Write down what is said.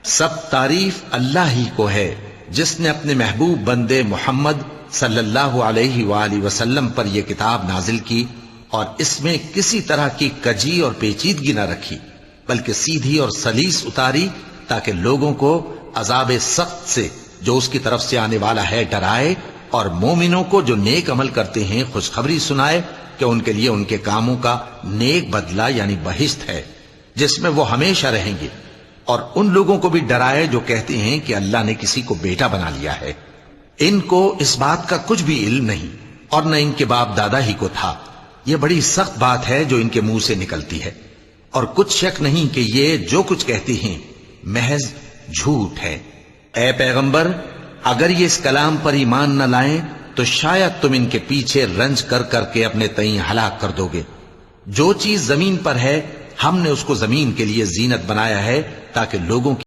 سب تعریف اللہ ہی کو ہے جس نے اپنے محبوب بندے محمد صلی اللہ علیہ وآلہ وسلم پر یہ کتاب نازل کی اور اس میں کسی طرح کی کجی اور پیچیدگی نہ رکھی، بلکہ سیدھی اور سلیس اتاری تاکہ لوگوں کو عذاب سخت سے جو اس کی طرف سے آنے والا ہے ڈرائے، اور مومنوں کو جو نیک عمل کرتے ہیں خوشخبری سنائے کہ ان کے لیے ان کے کاموں کا نیک بدلہ یعنی بہشت ہے جس میں وہ ہمیشہ رہیں گے، اور ان لوگوں کو بھی ڈرائے جو کہتے ہیں کہ اللہ نے کسی کو بیٹا بنا لیا ہے۔ ان کو اس بات کا کچھ بھی علم نہیں اور نہ ان کے باپ دادا ہی کو تھا۔ یہ بڑی سخت بات ہے جو ان کے منہ سے نکلتی ہے، اور کچھ شک نہیں کہ یہ جو کچھ کہتے ہیں محض جھوٹ ہے۔ اے پیغمبر، اگر یہ اس کلام پر ایمان نہ لائیں تو شاید تم ان کے پیچھے رنج کر کر کے اپنے تئیں ہلاک کر دو گے۔ جو چیز زمین پر ہے ہم نے اس کو زمین کے لیے زینت بنایا ہے تاکہ لوگوں کی